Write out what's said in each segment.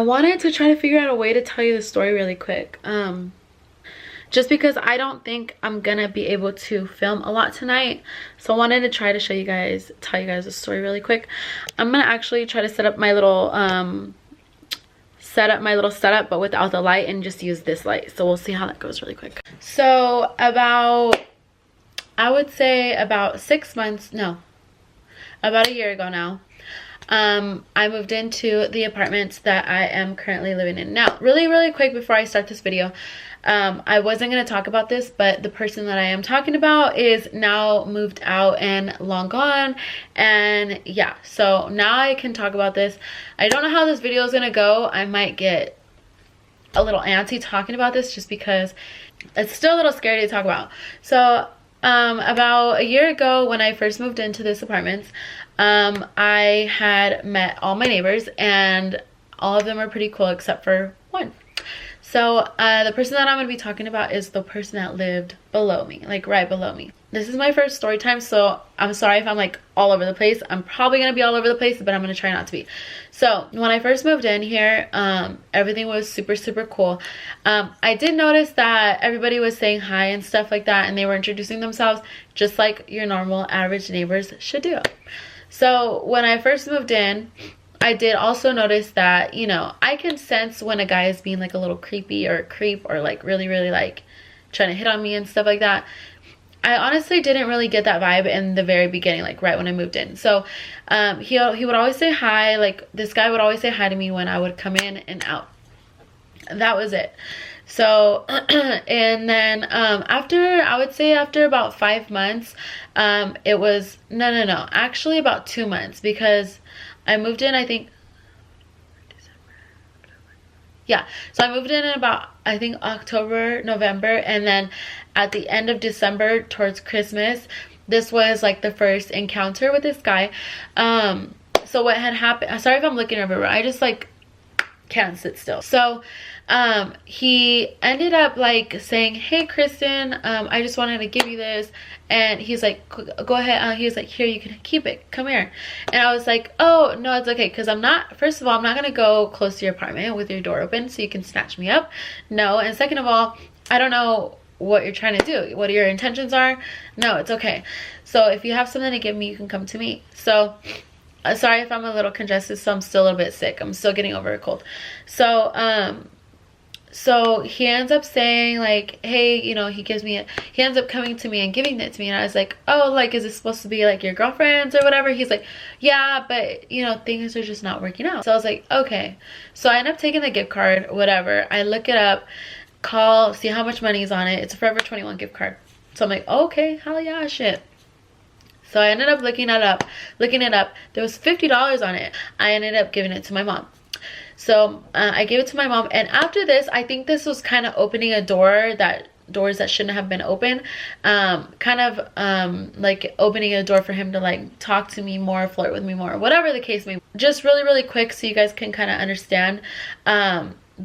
wanted to try to figure out a way to tell you the story really quick. Just because I don't think I'm gonna be able to film a lot tonight, so I wanted to try to tell you guys the story really quick. I'm gonna actually try to set up my little setup but without the light, and just use this light. So we'll see how that goes really quick. So I would say about 6 months, no, about a year ago now, I moved into the apartments that I am currently living in now. Really quick before I start this video, I wasn't going to talk about this, but the person that I am talking about is now moved out and long gone. And yeah, so now I can talk about this. I don't know how this video is going to go. I might get a little antsy talking about this just because it's still a little scary to talk about. So about a year ago, when I first moved into this apartment, I had met all my neighbors, and all of them are pretty cool except for one. So the person that I'm going to be talking about is the person that lived below me, like right below me. This is my first story time, so I'm sorry if I'm like all over the place. I'm probably going to be all over the place, but I'm going to try not to be. So when I first moved in here, everything was super cool. I did notice that everybody was saying hi and stuff like that, and they were introducing themselves just like your normal average neighbors should do. So when I first moved in, I did also notice that, you know, I can sense when a guy is being like a little creepy or a creep, or like really like trying to hit on me and stuff like that. I honestly didn't really get that vibe in the very beginning, like right when I moved in. So he would always say hi. Like this guy would always say hi to me when I would come in and out. And that was it. So and then I would say after about 5 months, it was no actually about 2 months, because I moved in, I think, yeah, so I moved in about, I think, October, November, and then at the end of December towards Christmas, this was like the first encounter with this guy. So what had happened, sorry if I'm looking everywhere, I just like can't sit still. So he ended up like saying, hey Kristen, I just wanted to give you this. And he's like, go ahead. He was like, here, you can keep it, come here. And I was like, oh no, it's okay, because first of all, I'm not gonna go close to your apartment with your door open so you can snatch me up. No. And second of all, I don't know what you're trying to do, what your intentions are. No, it's okay. So if you have something to give me, you can come to me. So sorry if I'm a little congested, so I'm still a little bit sick. I'm still getting over a cold. So he ends up saying like, hey, you know, he ends up coming to me and giving it to me. And I was like, oh, like, is this supposed to be like your girlfriend's or whatever? He's like, yeah, but you know, things are just not working out. So I was like, okay. So I end up taking the gift card, whatever. I look it up, see how much money is on it. It's a Forever 21 gift card. So I'm like, okay, hell yeah, shit. So I ended up looking it up. There was $50 on it. I ended up giving it to my mom. So I gave it to my mom, and after this, I think this was kind of opening a doors that shouldn't have been open. Like opening a door for him to like talk to me more, flirt with me more, whatever the case may be. Just really quick so you guys can kind of understand.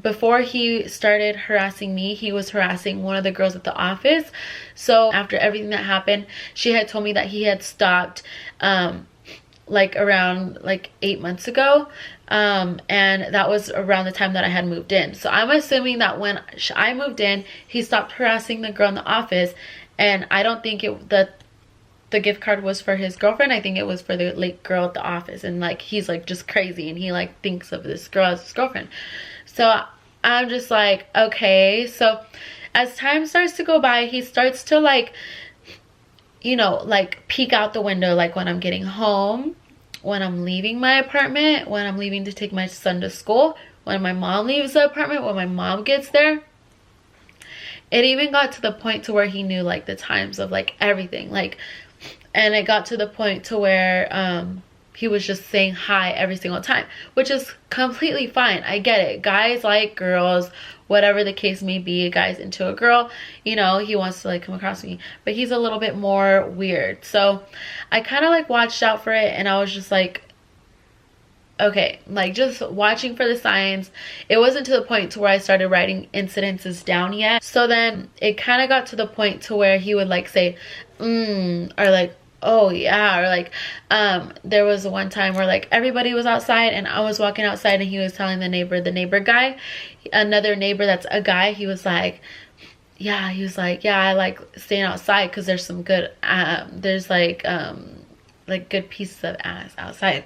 Before he started harassing me, he was harassing one of the girls at the office. So after everything that happened, she had told me that he had stopped like around like 8 months ago. And that was around the time that I had moved in. So I'm assuming that when I moved in, he stopped harassing the girl in the office. And I don't think the gift card was for his girlfriend. I think it was for the like girl at the office. And like he's like just crazy, and he like thinks of this girl as his girlfriend. So I'm just like, okay. So as time starts to go by, he starts to like, you know, like peek out the window, like when I'm getting home, when I'm leaving my apartment, when I'm leaving to take my son to school, when my mom leaves the apartment, when my mom gets there. It even got to the point to where he knew like the times of like everything, like, and it got to the point to where he was just saying hi every single time, which is completely fine. I get it. Guys like girls, whatever the case may be. A guy's into a girl, you know, he wants to like come across me, but he's a little bit more weird. So I kind of like watched out for it, and I was just like, okay, like just watching for the signs. It wasn't to the point to where I started writing incidences down yet. So then it kind of got to the point to where he would like say or like oh yeah. Or like there was one time where like everybody was outside and I was walking outside and he was telling the neighbor guy, another neighbor that's a guy, he was like, yeah, I like staying outside because there's some good there's like good pieces of ass outside.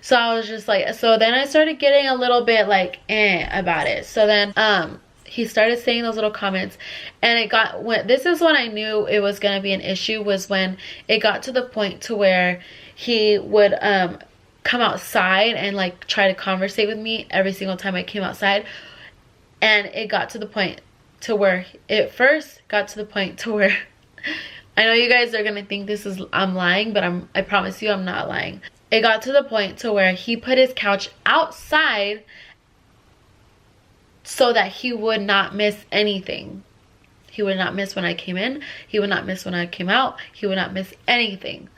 So I was just like, so then I started getting a little bit like about it. So then he started saying those little comments, and it got, when this is when I knew it was gonna be an issue, was when it got to the point to where he would come outside and like try to conversate with me every single time I came outside. And it got to the point to where it first got to the point to where I know you guys are gonna think this is, I'm lying, but I promise you I'm not lying. It got to the point to where he put his couch outside so that he would not miss anything. He would not miss when I came in. He would not miss when I came out. He would not miss anything.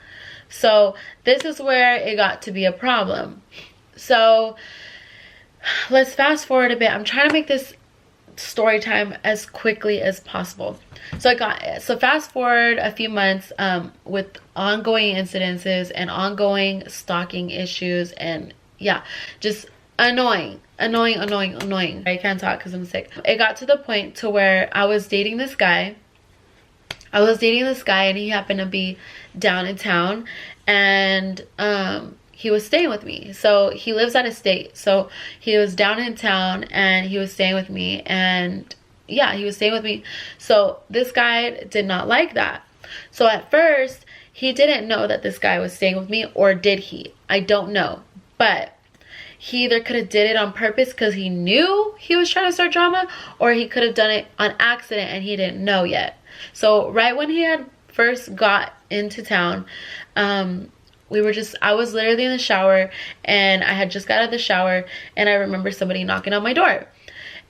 So this is where it got to be a problem. So let's fast forward a bit. I'm trying to make this story time as quickly as possible. So fast forward a few months with ongoing incidences and ongoing stalking issues, and yeah, just annoying. I can't talk because I'm sick. It got to the point to where I was dating this guy. And he happened to be down in town, and he was staying with me. So he lives out of state. So he was down in town and he was staying with me, and yeah, he was staying with me. So this guy did not like that. So at first he didn't know that this guy was staying with me, or did he? I don't know. But he either could have did it on purpose because he knew he was trying to start drama, or he could have done it on accident and he didn't know yet. So right when he had first got into town, I was literally in the shower, and I had just got out of the shower, and I remember somebody knocking on my door,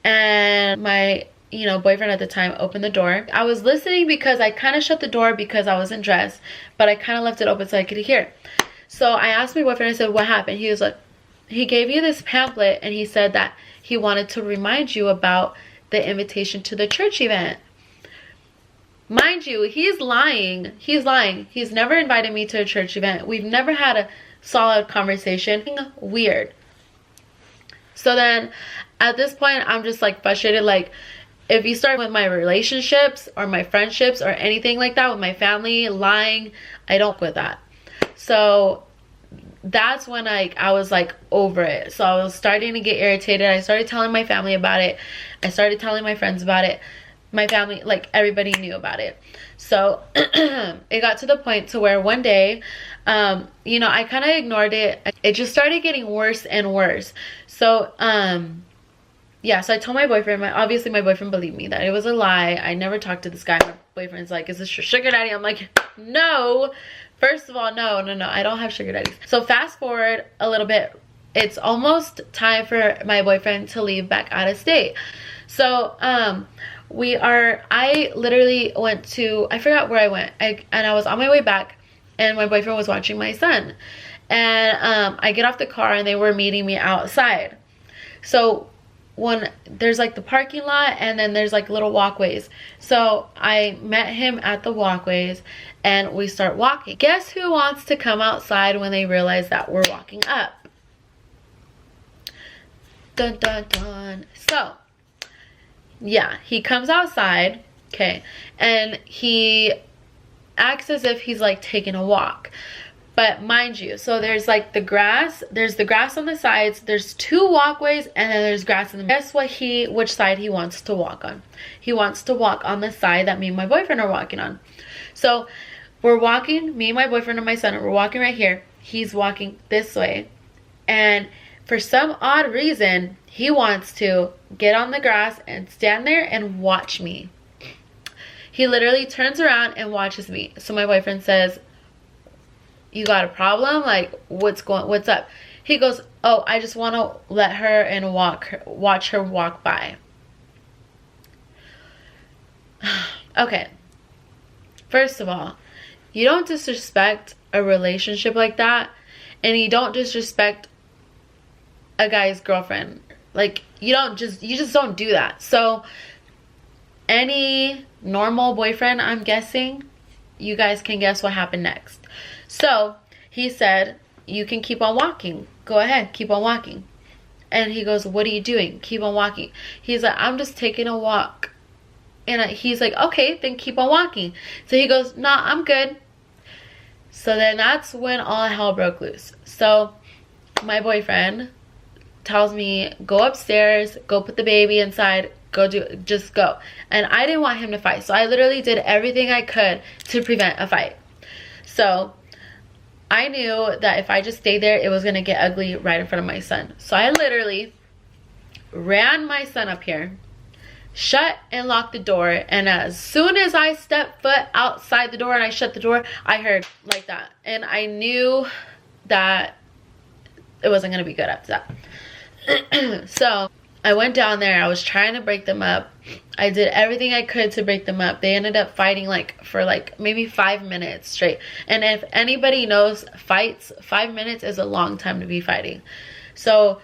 and my boyfriend at the time opened the door. I was listening because I kind of shut the door because I wasn't dressed, but I kind of left it open so I could hear. So I asked my boyfriend, I said, what happened? He was like, he gave you this pamphlet, and he said that he wanted to remind you about the invitation to the church event. Mind you, he's lying. He's never invited me to a church event. We've never had a solid conversation. Weird. So then at this point, I'm just like frustrated. Like, if you start with my relationships or my friendships or anything like that with my family, lying, I don't with that. So that's when I was like over it. So I was starting to get irritated. I started telling my family about it. I started telling my friends about it. My family, like, everybody knew about it. So it got to the point to where one day, I kind of ignored it. It just started getting worse and worse. So yeah, so I told my boyfriend. Obviously my boyfriend believed me that it was a lie. I never talked to this guy. My boyfriend's like, is this your sugar daddy? I'm like, no. First of all, no, I don't have sugar daddies. So fast forward a little bit. It's almost time for my boyfriend to leave back out of state. So I literally went to, I forgot where I went, and I was on my way back, and my boyfriend was watching my son, and I get off the car and they were meeting me outside. So when there's like the parking lot, and then there's like little walkways, so I met him at the walkways and we start walking. Guess who wants to come outside when they realize that we're walking up? Dun dun dun. So yeah, he comes outside, okay, and he acts as if he's like taking a walk. But mind you, so there's like the grass on the sides, there's two walkways, and then there's grass in the middle. Guess which side he wants to walk on? He wants to walk on the side that me and my boyfriend are walking on. So we're walking, me and my boyfriend and my son, we're walking right here. He's walking this way, and for some odd reason, he wants to get on the grass and stand there and watch me. He literally turns around and watches me. So my boyfriend says, you got a problem? Like, what's up? He goes, oh, I just want to let her and watch her walk by. Okay. First of all, you don't disrespect a relationship like that, and you don't disrespect a guy's girlfriend. Like, you just don't do that. So any normal boyfriend, I'm guessing, you guys can guess what happened next. So he said, you can keep on walking. Go ahead, keep on walking. And he goes, what are you doing? Keep on walking. He's like, I'm just taking a walk. And he's like, okay, then keep on walking. So he goes, nah, I'm good. So then that's when all hell broke loose. So my boyfriend tells me, go upstairs, go put the baby inside, just go. And I didn't want him to fight. So I literally did everything I could to prevent a fight. So I knew that if I just stayed there, it was going to get ugly right in front of my son. So I literally ran my son up here, shut and locked the door, and as soon as I stepped foot outside the door and I shut the door, I heard like that. And I knew that it wasn't going to be good after that. So I went down there. I was trying to break them up. I did everything I could to break them up. They ended up fighting for maybe 5 minutes straight. And if anybody knows fights, 5 minutes is a long time to be fighting. So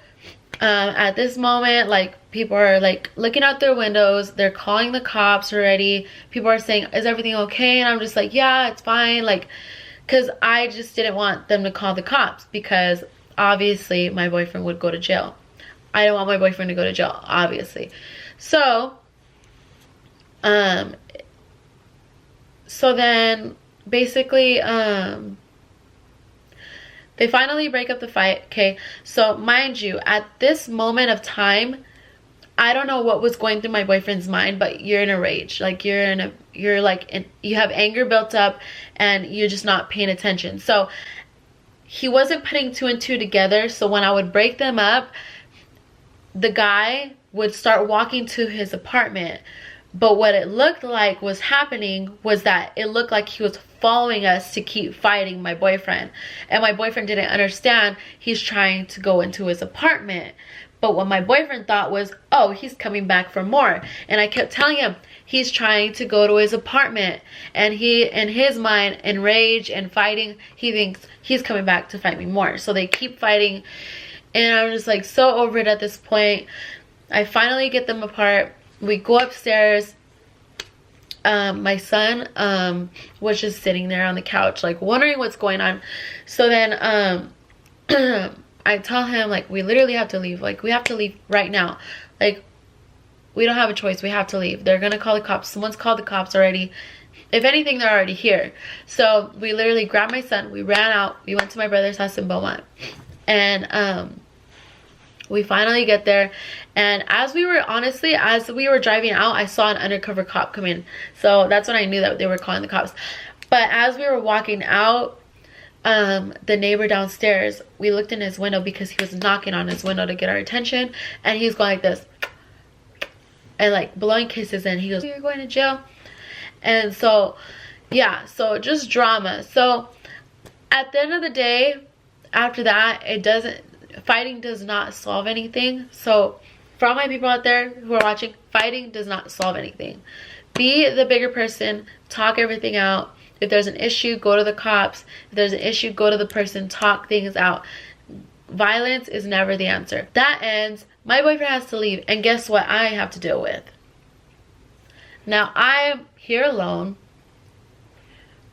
at this moment, people are looking out their windows. They're calling the cops already. People are saying, is everything okay? And I'm just like, yeah, it's fine. Because I just didn't want them to call the cops, because obviously my boyfriend would go to jail. I don't want my boyfriend to go to jail, obviously. So then basically they finally break up the fight. Okay, so mind you, at this moment of time, I don't know what was going through my boyfriend's mind, but you're in a rage. You have anger built up and you're just not paying attention. So he wasn't putting 2 and 2 together. So when I would break them up, the guy would start walking to his apartment. But what it looked like was happening was that it looked like he was following us to keep fighting my boyfriend. And my boyfriend didn't understand he's trying to go into his apartment. But what my boyfriend thought was, oh, he's coming back for more. And I kept telling him he's trying to go to his apartment. And he, in his mind, in rage and fighting, he thinks he's coming back to fight me more. So they keep fighting. And I'm just so over it at this point. I finally get them apart. We go upstairs. My son was just sitting there on the couch, wondering what's going on. So then I tell him, we literally have to leave. We have to leave right now. We don't have a choice. We have to leave. They're gonna call the cops. Someone's called the cops already. If anything, they're already here. So we literally grabbed my son. We ran out. We went to my brother's house in Beaumont. And we finally get there, and as we were driving out, I saw an undercover cop come in. So that's when I knew that they were calling the cops. But as we were walking out, the neighbor downstairs, we looked in his window because he was knocking on his window to get our attention, and he was going like this and blowing kisses, and he goes, you're going to jail. And so yeah, so just drama. So at the end of the day, after that, fighting does not solve anything. So for all my people out there who are watching, fighting does not solve anything. Be the bigger person, talk everything out. If there's an issue, go to the cops. If there's an issue, go to the person, talk things out. Violence is never the answer. That ends. My boyfriend has to leave, and guess what I have to deal with? Now I'm here alone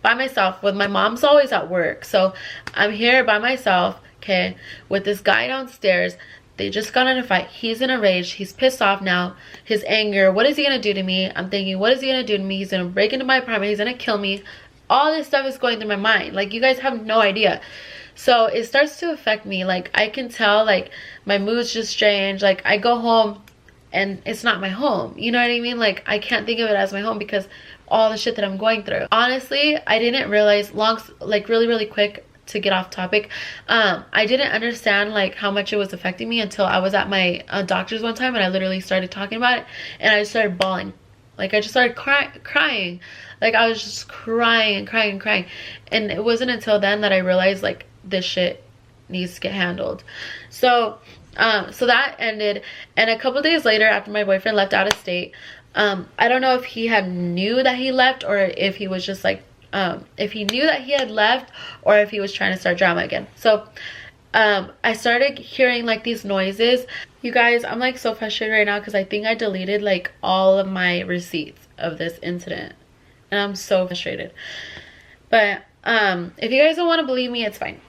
by myself. With my mom's always at work, so I'm here by myself, okay, with this guy downstairs. They just got in a fight. He's in a rage. He's pissed off now. His anger. What is he gonna do to me? I'm thinking, what is he gonna do to me? He's gonna break into my apartment. He's gonna kill me. All this stuff is going through my mind. You guys have no idea. So it starts to affect me. I can tell, my mood's just strange. I go home and it's not my home. You know what I mean? I can't think of it as my home because all the shit that I'm going through. Honestly, I didn't realize really quick, to get off topic, I didn't understand how much it was affecting me until I was at my doctor's one time, and I literally started talking about it, and I just started bawling. I just started crying. I was just crying and crying and crying. And it wasn't until then that I realized this shit needs to get handled. So so that ended, and a couple days later, after my boyfriend left out of state, I don't know if he had knew that he left, or if he was just if he knew that he had left, or if he was trying to start drama again. So I started hearing these noises. You guys, I'm so frustrated right now because I think I deleted all of my receipts of this incident, and I'm so frustrated. But if you guys don't want to believe me, it's fine.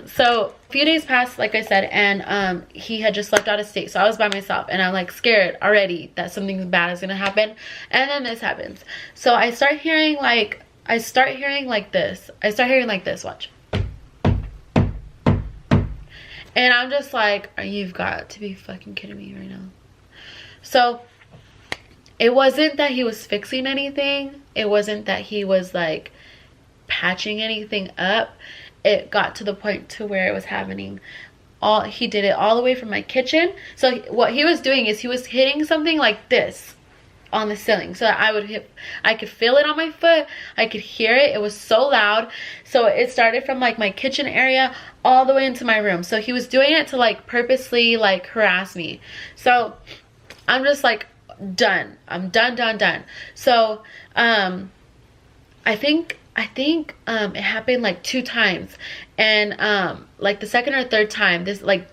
So a few days passed, like I said, and he had just left out of state, so I was by myself, and I'm like scared already that something bad is gonna happen. And then this happens. So I start hearing like this, watch. And I'm just like, you've got to be fucking kidding me right now. So it wasn't that he was fixing anything, it wasn't that he was like patching anything up. It got to the point to where it was happening. He did it all the way from my kitchen. So what he was doing is he was hitting something like this on the ceiling, so that I could feel it on my foot, I could hear it. It was so loud. So it started from like my kitchen area all the way into my room. So he was doing it to like purposely like harass me. So I'm just like done. I'm done. So I think it happened like 2 times, and like the second or third time, this like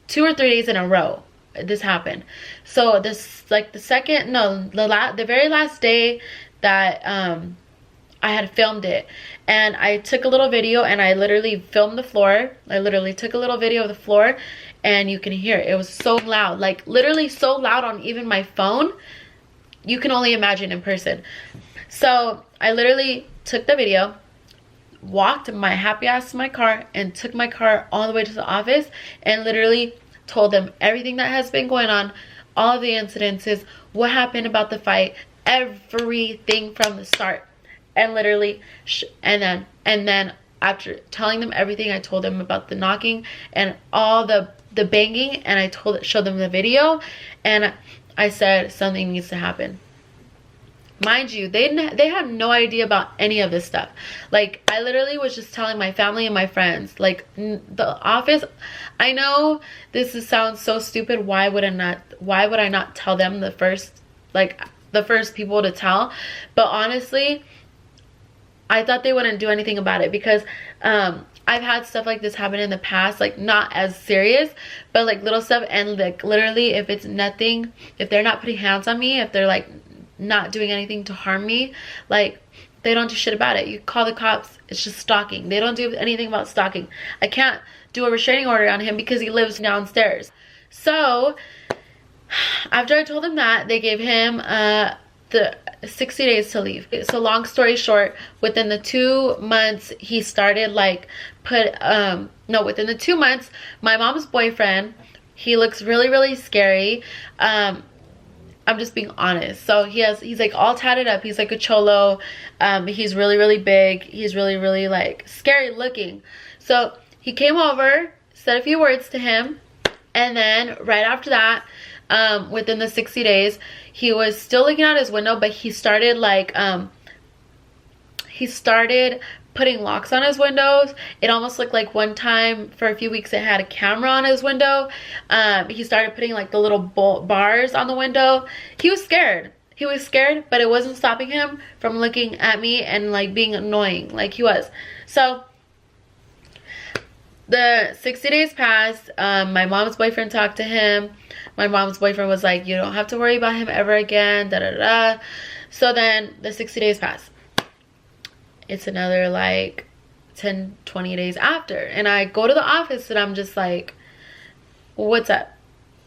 2 or 3 days in a row this happened. So this like the very last day that I had filmed it, and I took a little video, and I literally filmed the floor. I literally took a little video of the floor, and you can hear it. It was so loud, like literally so loud on even my phone. You can only imagine in person. So I literally took the video, walked my happy ass to my car, and took my car all the way to the office, and literally told them everything that has been going on, all of the incidences, what happened about the fight, everything from the start. And literally and then after telling them everything, I told them about the knocking and all the banging, and I showed them the video, and I said something needs to happen. Mind you, they had no idea about any of this stuff. Like, I literally was just telling my family and my friends. Like, the office, I know this sounds so stupid. Why would I not tell them the first people to tell? But honestly, I thought they wouldn't do anything about it, because I've had stuff like this happen in the past, like not as serious, but like little stuff. And like literally, if it's nothing, if they're not putting hands on me, if they're like not doing anything to harm me, like they don't do shit about it. You call the cops, it's just stalking. They don't do anything about stalking. I can't do a restraining order on him because he lives downstairs. So after I told them that, they gave him the 60 days to leave. So long story short, within the 2 months, he started like within the 2 months, my mom's boyfriend, he looks really scary. I'm just being honest. So he's like all tatted up. He's like a cholo. He's really big. He's really like scary looking. So he came over, said a few words to him, and then right after that, within the 60 days, he was still looking out his window, but he started like putting locks on his windows. It almost looked like one time for a few weeks it had a camera on his window. He started putting like the little bars on the window. He was scared, but it wasn't stopping him from looking at me and like being annoying like he was. So the 60 days passed. My mom's boyfriend talked to him. My mom's boyfriend was like, you don't have to worry about him ever again, So then the 60 days passed. It's another like 10-20 days after, and I go to the office, and I'm just like, what's up?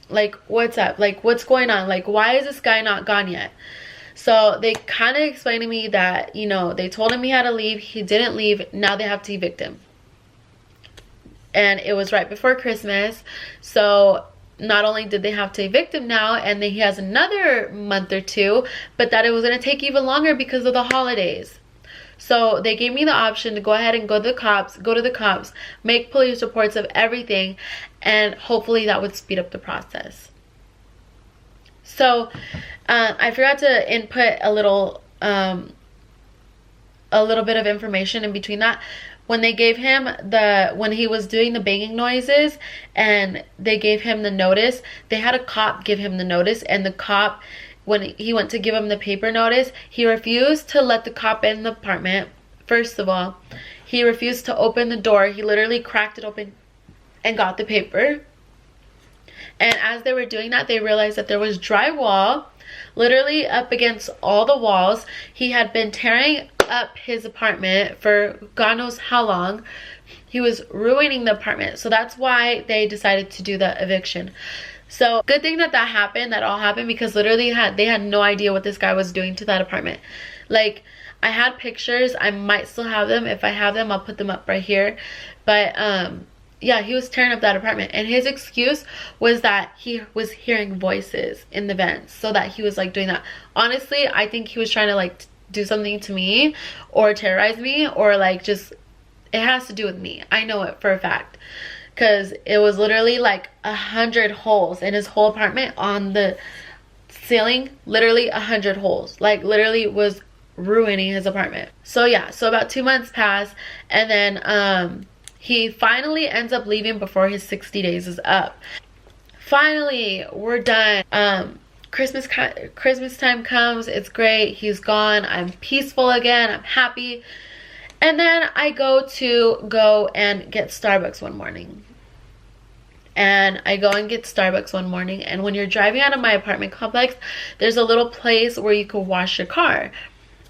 Like, what's up? Like, what's going on? Like, why is this guy not gone yet? So they kind of explained to me that, you know, they told him he had to leave. He didn't leave. Now they have to evict him. And it was right before Christmas. So not only did they have to evict him now, and then he has another month or 2, but that it was going to take even longer because of the holidays. So they gave me the option to go ahead and go to the cops, make police reports of everything, and hopefully that would speed up the process. So I forgot to input a little bit of information in between that. When they gave him when he was doing the banging noises, and they gave him the notice, they had a cop give him the notice, and the cop, when he went to give him the paper notice, he refused to let the cop in the apartment. First of all, he refused to open the door. He literally cracked it open and got the paper. And as they were doing that, they realized that there was drywall literally up against all the walls. He had been tearing up his apartment for God knows how long. He was ruining the apartment. So that's why they decided to do the eviction. So good thing that happened, that all happened, because literally they had no idea what this guy was doing to that apartment. Like, I had pictures. I might still have them. If I have them, I'll put them up right here. But yeah, he was tearing up that apartment, and his excuse was that he was hearing voices in the vents, so that he was like doing that. Honestly, I think he was trying to like do something to me or terrorize me, or like just, it has to do with me. I know it for a fact, because it was literally like 100 holes in his whole apartment on the ceiling. Literally 100 holes, like literally was ruining his apartment. So yeah, so about 2 months pass, and then he finally ends up leaving before his 60 days is up. Finally, we're done. Christmas time comes. It's great. He's gone. I'm peaceful again. I'm happy. And then I go and get Starbucks one morning. And I go and get Starbucks one morning. And when you're driving out of my apartment complex, there's a little place where you can wash your car.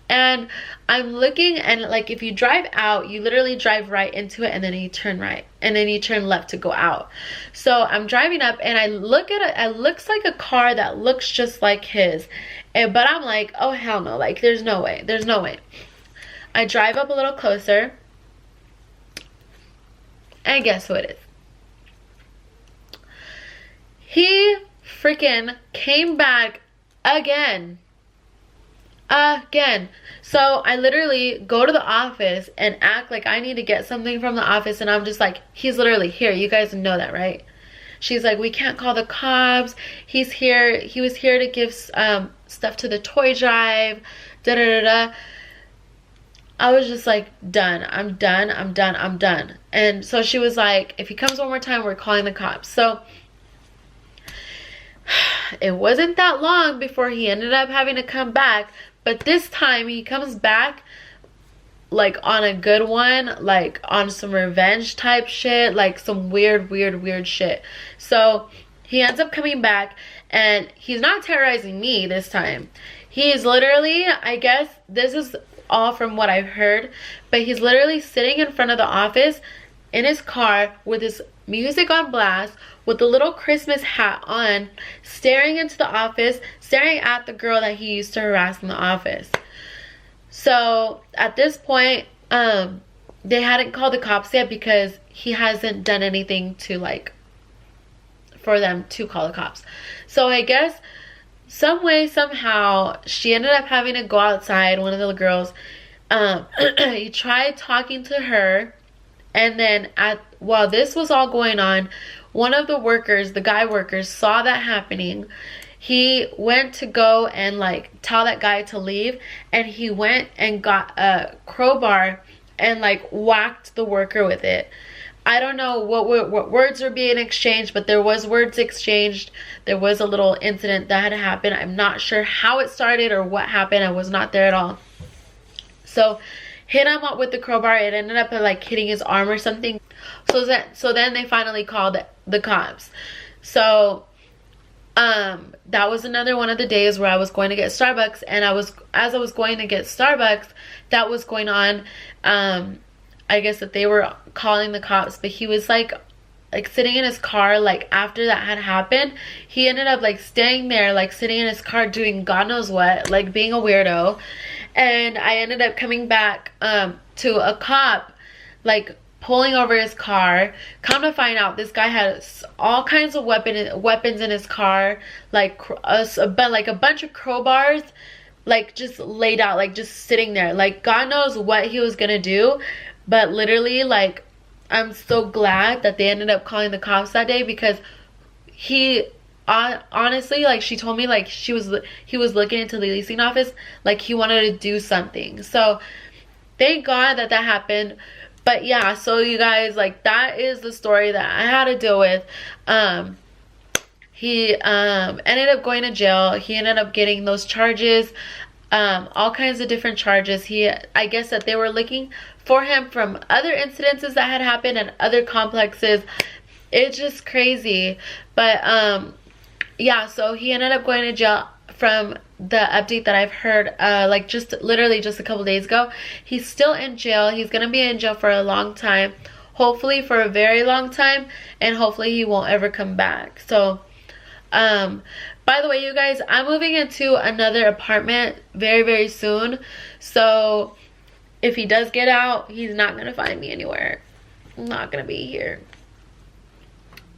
And I'm looking, and like if you drive out, you literally drive right into it, and then you turn right, and then you turn left to go out. So I'm driving up, and I look at it. It looks like a car that looks just like his, but I'm like, oh hell no, like there's no way, there's no way. I drive up a little closer, and guess who it is? He freaking came back again. So I literally go to the office and act like I need to get something from the office, and I'm just like, he's literally here. You guys know that, right? She's like, we can't call the cops. He's here. He was here to give stuff to the toy drive. Da da da da. I was just like, done. I'm done. I'm done. I'm done. And so she was like, if he comes one more time, we're calling the cops. So it wasn't that long before he ended up having to come back. But this time he comes back like on a good one, like on some revenge type shit, like some weird shit. So he ends up coming back, and he's not terrorizing me this time. He is literally, I guess this is all from what I've heard, but he's literally sitting in front of the office in his car with his music on blast, with the little Christmas hat on, staring into the office, staring at the girl that he used to harass in the office. So at this point, they hadn't called the cops yet, because he hasn't done anything to like for them to call the cops. So I guess some way, somehow, she ended up having to go outside. One of the girls, he tried talking to her, and then while this was all going on, one of the workers, the guy workers, saw that happening. He went to go and like tell that guy to leave, and he went and got a crowbar and like whacked the worker with it. I don't know what words were being exchanged, but there was words exchanged. There was a little incident that had happened. I'm not sure how it started or what happened. I was not there at all. So hit him up with the crowbar. It ended up like hitting his arm or something. So then they finally called the cops. So that was another one of the days where I was going to get Starbucks, and as I was going to get Starbucks, that was going on. I guess that they were calling the cops, but he was like sitting in his car. Like after that had happened, he ended up like staying there, like sitting in his car doing God knows what, like being a weirdo. And I ended up coming back to a cop, like pulling over his car. Come to find out, this guy has all kinds of weapons in his car, like a bunch of crowbars, like just laid out, like just sitting there. Like God knows what he was gonna do, but literally, like, I'm so glad that they ended up calling the cops that day, because he honestly, like, she told me like he was looking into the leasing office, like he wanted to do something. So thank God that happened. But yeah, so you guys, like, that is the story that I had to deal with. He ended up going to jail. He ended up getting those charges, all kinds of different charges. I guess that they were looking for him from other incidences that had happened in other complexes. It's just crazy. But yeah, so he ended up going to jail from the update that I've heard, like just literally just a couple days ago, he's still in jail. He's gonna be in jail for a long time, hopefully for a very long time, and hopefully he won't ever come back. So by the way, you guys, I'm moving into another apartment very, very soon. So if he does get out, he's not gonna find me anywhere. I'm not gonna be here.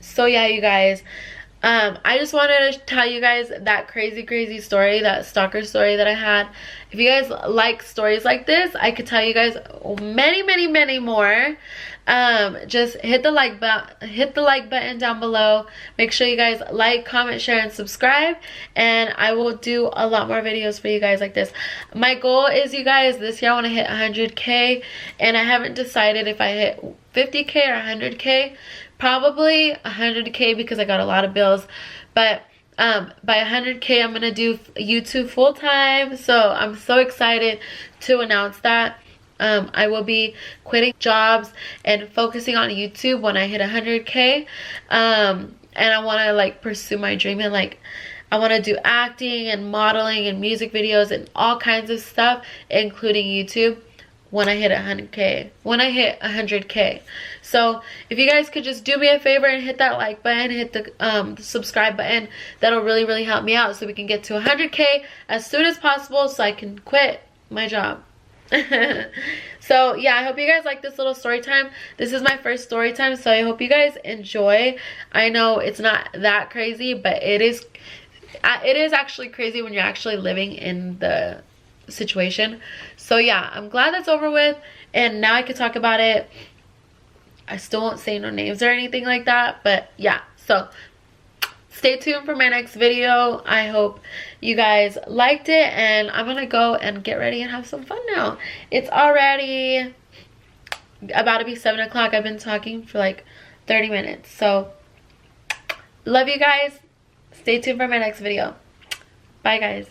So yeah, you guys, I just wanted to tell you guys that crazy story, that stalker story that I had. If you guys like stories like this, I could tell you guys many more. Just hit the like button down below. Make sure you guys like, comment, share, and subscribe, and I will do a lot more videos for you guys like this. My goal is, you guys, this year I want to hit 100K, and I haven't decided if I hit 50K or 100K. Probably 100K because I got a lot of bills, but by 100K I'm gonna do YouTube full-time. So I'm so excited to announce that. I will be quitting jobs and focusing on YouTube when I hit 100K. And I want to like pursue my dream, and like I want to do acting and modeling and music videos and all kinds of stuff, including YouTube, when I hit 100K. So if you guys could just do me a favor and hit that like button, hit the subscribe button, that'll really help me out, so we can get to 100K as soon as possible, so I can quit my job. So yeah, I hope you guys like this little story time. This is my first story time, so I hope you guys enjoy. I know it's not that crazy, but it is actually crazy when you're actually living in the situation. So yeah, I'm glad that's over with, and now I can talk about it. I still won't say no names or anything like that, but yeah, so stay tuned for my next video. I hope you guys liked it, and I'm gonna go and get ready and have some fun now. It's already about to be 7 o'clock. I've been talking for like 30 minutes. So love you guys. Stay tuned for my next video. Bye guys.